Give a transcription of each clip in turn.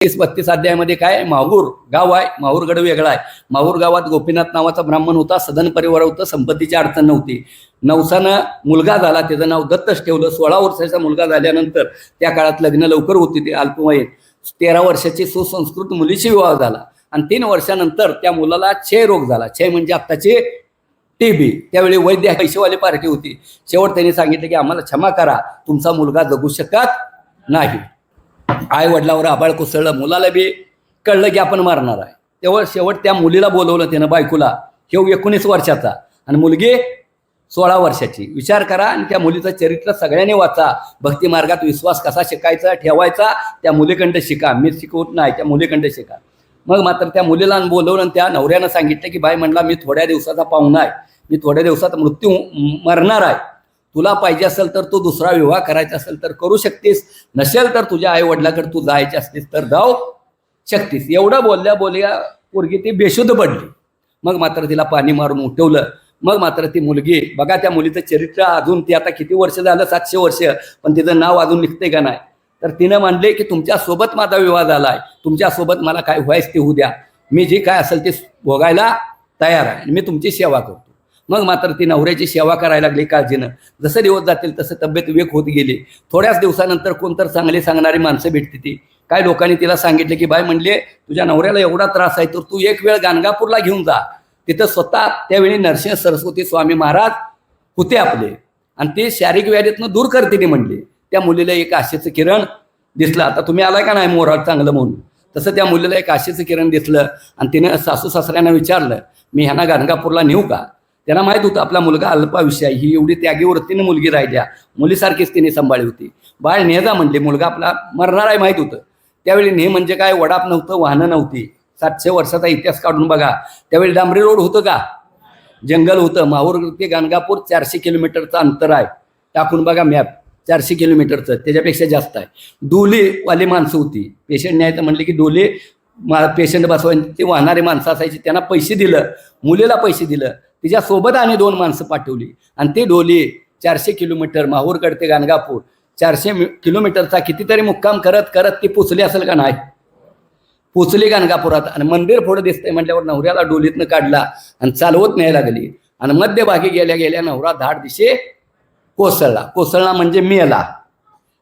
30-32 अध्यायामध्ये काय माहूर गाव आहे, माहूरगड वेगळा आहे. माहूर गावात गोपीनाथ नावाचा ब्राह्मण होता, सदन परिवार होतं, संपत्तीची अडचण नव्हती. नवसानं मुलगा झाला, त्याचं नाव दत्तच ठेवलं. 16 वर्षाचा मुलगा झाल्यानंतर त्या काळात लग्न लवकर होती, ते अल्पवयीन 13 वर्षाची सुसंस्कृत मुलीशी विवाह झाला आणि 3 वर्षानंतर त्या मुलाला क्षय रोग झाला. क्षय म्हणजे आत्ताची टीबी. त्यावेळी वैद्य पैसेवाली पार्टी होती. शेवट त्यांनी सांगितलं की आम्हाला क्षमा करा, तुमचा मुलगा जगू शकत नाही. आई वडिलावर आबाळ कोसळलं, मुलाला बी कळलं की आपण मारणार आहे. तेव्हा शेवट त्या मुलीला बोलवलं त्यानं, बायकोला. हे 19 वर्षाचा आणि मुलगी 16 वर्षाची. विचार करा. आणि त्या मुलीचं चरित्र सगळ्यांनी वाचा. भक्ती मार्गात विश्वास कसा शिकायचा ठेवायचा त्या मुलीकडं शिका. मी शिकवत नाही, त्या मुलीकडं शिका. मग मात्र त्या मुलीला बोलवलं आणि त्या नवऱ्यानं सांगितलं की बाई म्हणला, मी थोड्या दिवसाचा पाहुणा आहे, मी थोड्या दिवसात मृत्यू मरणार आहे. तुला पाहिजे असेल तर तू दुसरा विवाह करायचा असेल तर करू शकतीस, नसेल तर तुझ्या आई वडिलाकडे तू जायची असलीस तर जाऊ शकतीस. एवढं बोलल्या पोरगी ती बेशुद्ध पडली. मग मात्र तिला पाणी मारून उठवलं. मग मात्र ती मुलगी बघा, त्या मुलीचं चरित्र अजून, ती आता किती वर्ष झालं, 700 वर्ष, पण तिचं नाव अजून निघते का नाही. तर तिनं म्हणले की तुमच्यासोबत माझा विवाह झाला आहे, तुमच्यासोबत मला काय व्हायच ते होऊ द्या, मी जे काय असेल ते भोगायला तयार आहे आणि मी तुमची सेवा करतो. मग मात्र ती नवऱ्याची सेवा करायला लागली काळजीनं. जसं दिवस जातील तसं तब्येत वेग होत गेली. थोड्याच दिवसानंतर कोणतर चांगली सांगणारी माणसं भेटते ती. काय लोकांनी तिला सांगितलं की बाय म्हणले, तुझ्या नवऱ्याला एवढा त्रास आहे तर तू एक वेळ गाणगापूरला घेऊन जा. तिथं स्वतः त्यावेळी नरसिंह सरस्वती स्वामी महाराज होते आपले आणि ते शारीरिक व्याधीतनं दूर करते म्हणले. त्या मुलीला एक आशेचं किरण दिसलं. आता तुम्ही आलाय का नाही मोरात चांगलं म्हणून, तसं त्या मुलीला एक आशेचं किरण दिसलं आणि तिनं सासू सासऱ्यांना विचारलं, मी ह्यांना गाणगापूरला नेऊ का. त्यांना माहीत होतं आपला मुलगा अल्पायुष्य आहे, ही एवढी त्यागीवरतीनं मुलगी राहिल्या, मुलीसारखीच तिने सांभाळली होती. बाळ नेजा म्हणले, मुलगा आपला मरणार आहे माहीत होतं. त्यावेळी ने म्हणजे काय, वडाप नव्हतं, वाहनं नव्हती. 700 वर्षाचा इतिहास काढून बघा. त्यावेळी डांबरी रोड होतं का, जंगल होतं. माहूर ते गाणगापूर 400 किलोमीटरचं अंतर आहे. टाकून बघा मॅप, 400 किलोमीटरचं, त्याच्यापेक्षा जास्त आहे. डोलीवाली माणसं होती. पेशंट न्यायचं म्हणले की डोली पेशंट बसवायची, ते वाहणारे माणसं असायची. त्यांना पैसे दिलं, मुलीला पैसे दिलं, तिच्यासोबत आणि 2 माणसं पाठवली आणि ते डोली 400 किलोमीटर माहूरगड ते गाणगापूर 400 किलोमीटरचा कितीतरी मुक्काम करत करत ती पोचली असेल का नाही, पोचली गाणगापुरात. आणि मंदिर पुढं दिसतंय म्हटल्यावर नवऱ्याला डोलीतनं काढला आणि चालवत न्यायला लागली. आणि मध्यभागी गेल्या गेल्या नवरा धाड दिशे कोसळला म्हणजे मेला.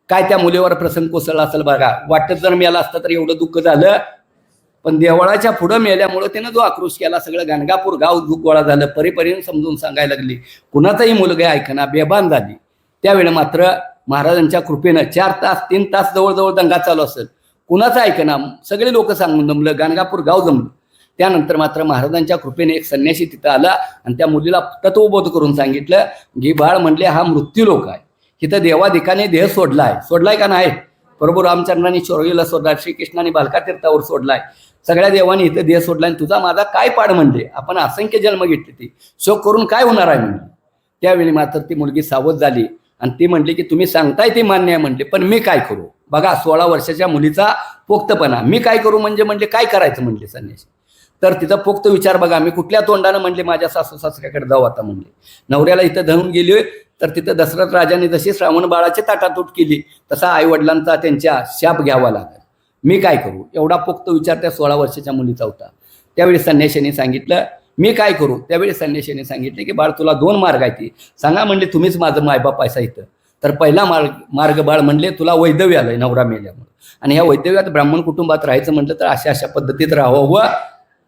काय त्या मुलीवर प्रसंग कोसळला असेल बघा. वाटत जर मेला असतं तर एवढं दुःख झालं, पण देवळाच्या पुढं मेल्यामुळं त्यानं जो आक्रोश केला, सगळं गाणगापूर गाव गोळा झालं. परीपरीनं समजून सांगायला लागली. कुणाचाही मुलगा ऐकना, बेभान झाली. त्यावेळी मात्र महाराजांच्या कृपेनं 4 तास 3 तास जवळजवळ दंगा चालू असेल, कुणाचं ऐकना, सगळे लोक सांगून जमलं, गाणगापूर गाव जमलं. त्यानंतर मात्र महाराजांच्या कृपेने एक संन्यासी तिथं आला आणि त्या मुलीला तत्वबोध करून सांगितलं की बाळ म्हणले, हा मृत्यू लोक आहे, तिथं देवाधिकाने देह सोडलाय का नाही. प्रभू रामचंद्रांनी शौर्यला सोडला, श्रीकृष्णाने बालका तीर्थावर सोडलाय, सगळ्या देवांनी इथं देह सोडला. आणि तुझा माझा काय पाड म्हणले, आपण असंख्य जन्म घेतले, ती शोक करून काय होणार आहे म्हणले. त्यावेळी मात्र ती मुलगी सावध झाली आणि ती म्हणली की तुम्ही सांगताय ते मान्य आहे म्हणले, पण मी काय करू. बघा 16 वर्षाच्या मुलीचा पोक्तपणा. मी काय करू म्हणजे काय करायचं म्हणले संन्यासी. तर तिचा पोक्त विचार बघा, मी कुठल्या तोंडानं म्हणले माझ्या सासू सासऱ्याकडे जाऊ आता म्हणले. नवऱ्याला इथं धरून गेली तर तिथं दशरथ राजाने जशी श्रावण बाळाची ताटातूट केली तसा आई वडिलांचा त्यांच्या शाप घ्यावा लागला. मी काय करू. एवढा पोक्त विचार त्या 16 वर्षाच्या मुलीचा होता. त्यावेळी संन्याशाने सांगितलं मी काय करू. त्यावेळी संन्याशाने सांगितले की बाळ तुला 2 मार्ग आहेत, सांगा म्हणले, तुम्हीच माझं मायबाप आहे इथं. तर पहिला मार्ग बाळ म्हणले, तुला वैधव्य आलंय नवरा मेल्यामुळे, आणि ह्या वैधव्यात ब्राह्मण कुटुंबात राहायचं म्हटलं तर अशा पद्धतीत राहावं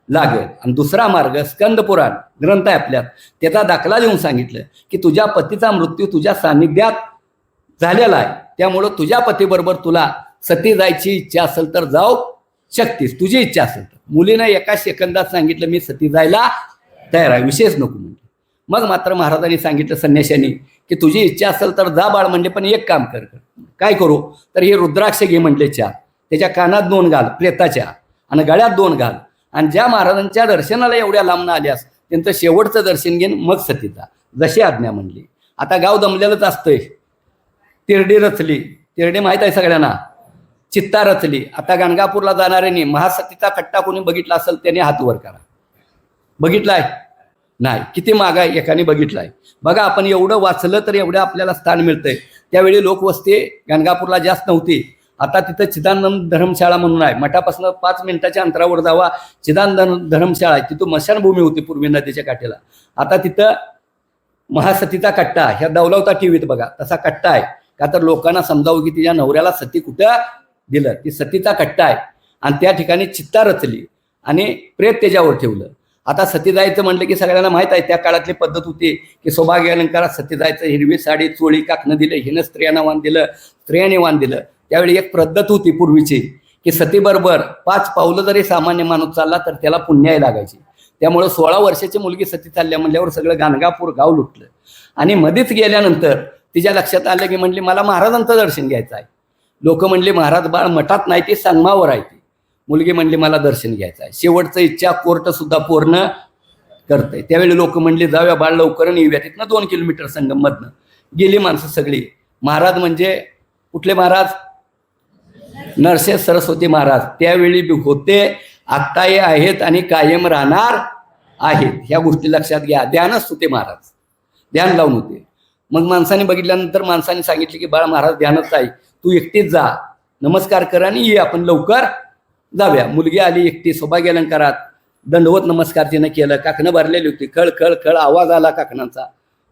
लागेल. आणि दुसरा मार्ग स्कंद पुराण ग्रंथ आहे आपल्यात, त्याचा दाखला देऊन सांगितलं की तुझ्या पतीचा मृत्यू तुझ्या सानिध्यात झालेला आहे, त्यामुळं तुझ्या पतीबरोबर तुला सती जायची इच्छा असेल तर जाऊ शकतीस, तुझी इच्छा असेल तर. मुलीनं एका सेकंदात सांगितलं मी सती जायला तयार आहे, विशेष नको म्हणले. मग मात्र महाराजांनी सांगितलं संन्याशांनी की तुझी इच्छा असेल तर जा बाळ म्हणले, पण एक काम कर. काय करू. तर हे रुद्राक्ष घे म्हणले 4, त्याच्या कानात 2 घाल प्रेताच्या आणि गळ्यात 2 घाल. आणि ज्या महाराजांच्या दर्शनाला एवढ्या लांबनं आल्यास त्यांचं शेवटचं दर्शन घेऊन मग सतीचा, जशी आज्ञा म्हणली. आता गाव दमलेलंच असतंय. तिरडी रचली, तिरडी माहीत आहे सगळ्यांना, चित्ता रचली. आता गाणगापूरला जाणाऱ्यांनी महासतीचा कट्टा कोणी बघितला असेल त्याने हात वर करा. बघितलाय नाही, किती माग आहे एकाने बघितलाय. बघा आपण एवढं वाचलं तर एवढं आपल्याला स्थान मिळतंय. त्यावेळी लोकवस्ती गाणगापूरला जास्त नव्हती. आता तिथं चिदानंद धर्मशाळा म्हणून आहे, मठापासून 5 मिनिटाच्या अंतरावर जावा, चिदानंद धर्मशाळा आहे. तिथं मशानभूमी होती पूर्वी नदीच्या काठेला. आता तिथं महासतीचा कट्टा, ह्या दौलवता टीव्हीत बघा तसा कट्टा आहे. का तर लोकांना समजावं की तिच्या नवऱ्याला सती कुठं दिलं, ती सतीचा कट्टा आहे. आणि त्या ठिकाणी चित्ता रचली आणि प्रेत त्याच्यावर ठेवलं. आता सती जायचं म्हटलं की सगळ्यांना माहित आहे त्या काळातली पद्धत होती की सौभाग्य अलंकारात सती जायचं, हिरवी साडी चोळी काकणं दिलं, हिनं स्त्रियांना वाण दिलं, स्त्रियांनी वाण दिलं. त्यावेळी एक पद्धत होती पूर्वीची की सतीबरोबर 5 पावलं जरी सामान्य माणूस चालला तर त्याला पुण्याई लागायची. त्यामुळे 16 वर्षाची मुलगी सती चालल्या म्हणल्यावर सगळं गाणगापूर गाव लुटलं. आणि मध्येच गेल्यानंतर तिच्या लक्षात आलं की म्हणली मला महाराजांचं दर्शन घ्यायचं आहे. लोक म्हणले महाराज बाळ मठात नाही, ती संगमावर आहे. ती मुलगी म्हणली मला दर्शन घ्यायचं आहे. शेवटचं इच्छा कोर्ट सुद्धा पूर्ण करते. त्यावेळी लोक म्हणले जाऊया बाळ लवकर येऊया. तिथनं 2 किलोमीटर संगम मधनं गेली माणसं सगळी. महाराज म्हणजे कुठले महाराज? नरसे सरस्वती महाराज त्यावेळी होते, आत्ताही आहेत आणि कायम राहणार आहेत. ह्या गोष्टी लक्षात घ्या. ध्यानच होते महाराज, ध्यान लावून होते. मग माणसाने बघितल्यानंतर माणसाने सांगितले की बाळा महाराज ध्यानच आहे, तू एकटीच जा, नमस्कार कर आणि ये, आपण लवकर जाऊया. मुलगी आली एकटी सौभाग्य अलंकारात, दंडवत नमस्कार तिनं केलं. काकणं भरलेली होती, खळ खळ खळ आवाज आला काकणांचा.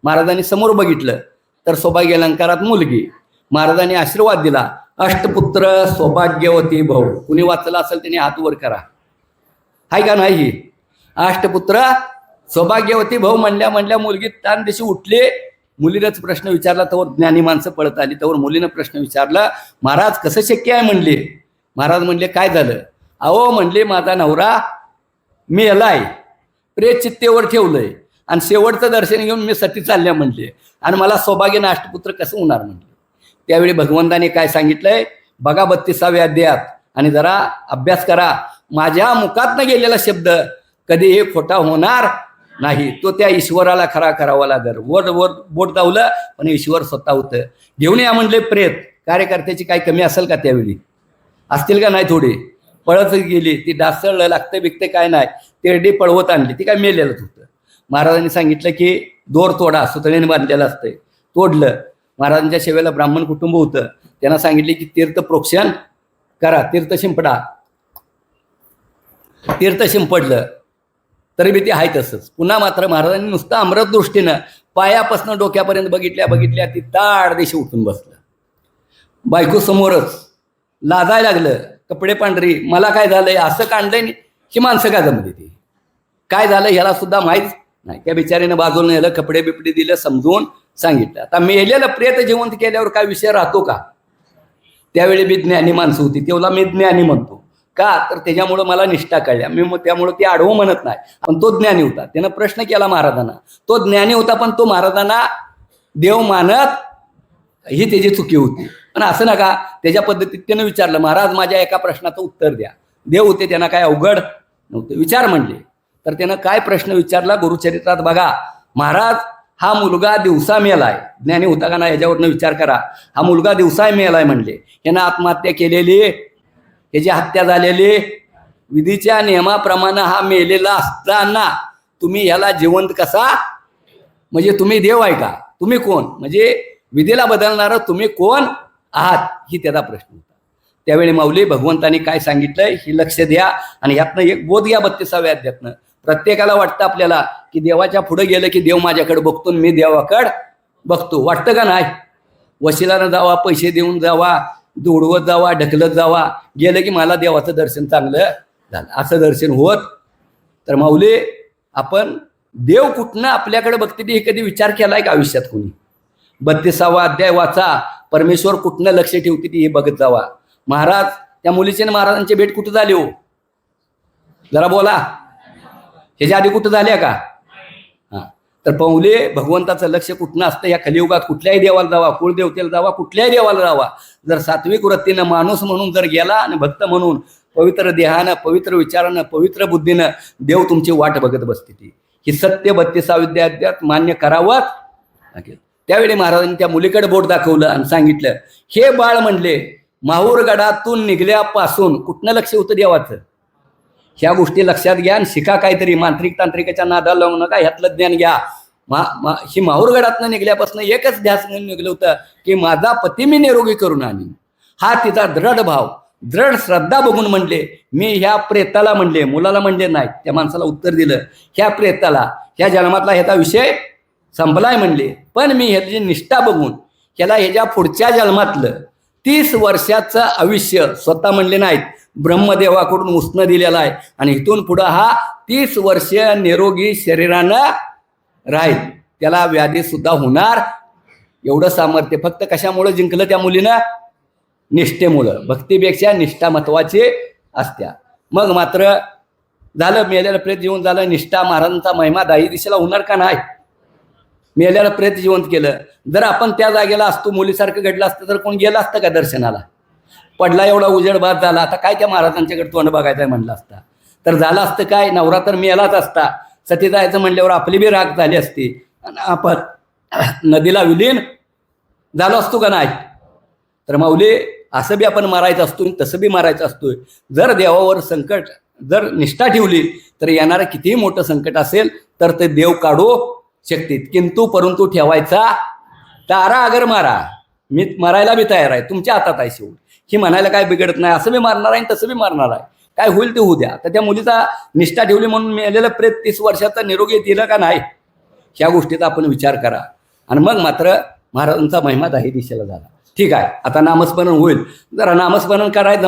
महाराजांनी समोर बघितलं तर सौभाग्य अलंकारात मुलगी. महाराजांनी आशीर्वाद दिला, अष्टपुत्र सौभाग्यवती भाऊ. कुणी वाचलं असेल त्याने हात वर करा. हाय का नाही? अष्टपुत्र सौभाग्यवती भाऊ म्हणल्या मुलगी तान दिवशी उठली. मुलीनंच प्रश्न विचारला, तर ज्ञानी माणसं पळत आली. तर मुलीनं प्रश्न विचारला, महाराज कसं शक्य आहे म्हणले. महाराज म्हणले काय झालं? अहो म्हणले माझा नवरा मेलाय, प्रेत चित्तेवर ठेवलंय आणि शेवटचं दर्शन घेऊन मी सती चालल्या म्हणले आणि मला सौभाग्य अष्टपुत्र कसं होणार म्हणले. त्यावेळी भगवंताने काय सांगितलंय बघा 32व्या अध्यायात आणि जरा अभ्यास करा. माझ्या मुखातनं गेलेला शब्द कधी हे खोटा होणार नाही. तो त्या ईश्वराला खरा करावा लागल. वर वर बोट दावलं पण ईश्वर स्वतः होतं. घेऊन या म्हणले प्रेत. कार्यकर्त्याची काय कमी असेल का? त्यावेळी असतील का नाही? थोडी पळत गेली ती, डासळलं लागतं बिकते काय नाही, तेरडी पळवत आणली. ती काय मेलेलंच होतं. महाराजांनी सांगितलं की दोर तोडा, सुतळीने बांधलेलं असतंय. तोडलं. महाराजांच्या सेवेला ब्राह्मण कुटुंब होतं. त्यांना सांगितले की तीर्थ प्रोक्षण करा, तीर्थ शिंपडा. तीर्थ शिंपडलं तरी बी ते आहे तसंच. पुन्हा मात्र महाराजांनी नुसतं अमृत दृष्टीनं पायापासून डोक्यापर्यंत बघितल्या ती ताड दिशी उठून बसलं. बायको समोरच लाजायला लागलं, कपडे पांढरी. मला काय झालंय, असं काढलंय ही माणसं का जमली? ती काय झालं ह्याला सुद्धा माहीत नाही. त्या बिचारीनं बाजूला नेलं, कपडे बिपडे दिलं, समजून सांगितलं. आता मेलेलं प्रेत जिवंत केल्यावर काय विषय राहतो का? त्यावेळी मी ज्ञानी माणसं होती, तेवढा मी ज्ञानी म्हणतो का तर त्याच्यामुळं मला निष्ठा कळल्या. मी मग त्यामुळं ती आडवं म्हणत नाही. पण तो ज्ञानी होता. त्यानं प्रश्न केला महाराजांना. तो ज्ञानी होता पण तो महाराजांना देव मानत ही त्याची चुकी होती. पण असं नका, त्याच्या पद्धतीत त्यानं विचारलं, महाराज माझ्या एका प्रश्नाचं उत्तर द्या. देव होते, त्यांना काय अवघड नव्हतं. विचार म्हणले तर त्यानं काय प्रश्न विचारला गुरुचरित्रात बघा. महाराज हा मुलगा दिवसा मेलाय. ज्ञानी होता का ना याच्यावरनं विचार करा. हा मुलगा दिवसा मेलाय म्हणले. यानं आत्महत्या केलेली, याची हत्या झालेली, विधीच्या नियमाप्रमाणे हा मेलेला असताना तुम्ही ह्याला जिवंत कसा? म्हणजे तुम्ही देव आहे का? तुम्ही कोण? म्हणजे विधीला बदलणारं तुम्ही कोण आहात? ही त्याचा प्रश्न होता. त्यावेळी माऊली भगवंतानी काय सांगितलंय ही लक्ष द्या आणि ह्यातनं एक बोध घ्या 32व्या अध्यायातनं. प्रत्येकाला वाटतं आपल्याला की देवाच्या पुढे गेलं की देव माझ्याकडे बघतो, मी देवाकडे बघतो. वाटतं का नाही? वशिलानं जावा, पैसे देऊन जावा, दौडवत जावा, ढकलत जावा, गेलं की मला देवाचं दर्शन चांगलं झालं. असं दर्शन होत तर माऊली आपण देव कुठनं आपल्याकडे बघते हे कधी विचार केलाय का आयुष्यात कोणी? 32वा अध्याय वाचा. परमेश्वर कुठनं लक्ष ठेवते ती हे बघत जावा. महाराज त्या मुलीचे महाराजांची भेट कुठं झाली हो? जरा बोला. ह्याच्या आधी कुठं झाल्या का? हां. तर पाहुले भगवंताचं लक्ष कुठनं असतं या कलियुगात? कुठल्याही देवाला जावा, कुळदेवतेला जावा, कुठल्याही देवाला जावा. जर सात्विक वृत्तीनं माणूस म्हणून जर गेला आणि भक्त म्हणून पवित्र देहानं, पवित्र विचारानं, पवित्र बुद्धीनं देव तुमची वाट बघत बसते. ती ही सत्य 32व्या अध्यायात मान्य करावंच लागेल. त्यावेळी महाराजांनी त्या मुलीकडे बोट दाखवलं आणि सांगितलं, हे बाळ म्हणले माहूरगडातून निघल्यापासून कुठनं लक्ष होतं देवाचं? ह्या गोष्टी लक्षात घ्या आणि शिका काहीतरी. मांत्रिक तांत्रिकाच्या नादाला लावू नका, ह्यातलं ज्ञान घ्या. ही माहूरगडातनं निघल्यापासून एकच ध्यास निघलं होतं की माझा पती मी निरोगी करून आणीन. हा तिचा दृढ भाव, दृढ श्रद्धा बघून म्हणले, मी ह्या प्रेताला म्हणले, मुलाला म्हणले नाही, त्या माणसाला उत्तर दिलं, ह्या प्रेताला ह्या जन्मातला ह्याचा विषय संपलाय म्हणले, पण मी ह्याची निष्ठा बघून ह्याला ह्याच्या पुढच्या जन्मातलं 30 वर्षाचं आयुष्य स्वतः म्हणले नाहीत, ब्रह्मदेवाकडून उसनं दिलेला आहे आणि इथून पुढं हा 30 वर्ष निरोगी शरीरानं राहील, त्याला व्याधी सुद्धा होणार एवढं सामर्थ्य फक्त कशामुळे जिंकलं त्या मुलीनं? निष्ठेमुळं. भक्तीपेक्षा निष्ठा महत्वाची असत्या. मग मात्र झालं, मेलेलं प्रेत जिवंत झालं. निष्ठा महाराजांचा महिमा दाही दिशेला होणार का नाही? मेलेलं प्रेत जिवंत केलं. जर आपण त्या जागेला असतो, मुलीसारखं घडलं असतं तर कोण गेलं असतं का दर्शनाला? पडला एवढा उजेड बाद झाला, आता काय त्या महाराजांच्याकडे तोंड बघायचं म्हणलं असता तर झालं असतं काय? नवरा तर मेलाच असता, सती जायचं म्हणल्यावर आपली बी राग झाली असती आणि आपण नदीला विलीन झालो असतो का नाही? तर माऊली असं बी आपण मारायचं असतो, तसं बी मारायचं असतोय. जर देवावर संकट, जर निष्ठा ठेवली तर येणारं कितीही मोठं संकट असेल तर ते देव काढू शकतील. किंतु परंतु ठेवायचा तारा अगर मारा, मी मारायला बी तयार आहे, तुमच्या हातात आहे शेवट. ही म्हणायला काय बिघडत नाही, असं बी मारणार आहे तसं बी मारणार आहे, काय होईल ते होऊ द्या. तर त्या मुलीचा निष्ठा ठेवली म्हणून मेलेलं प्रेत 30 वर्षाचा निरोगी दिलं का नाही, ह्या गोष्टीचा आपण विचार करा. आणि मग मात्र महाराजांचा महिमा दाही दिशेला झाला. ठीक आहे, आता नामस्मरण होईल. जरा नामस्मरण करायचं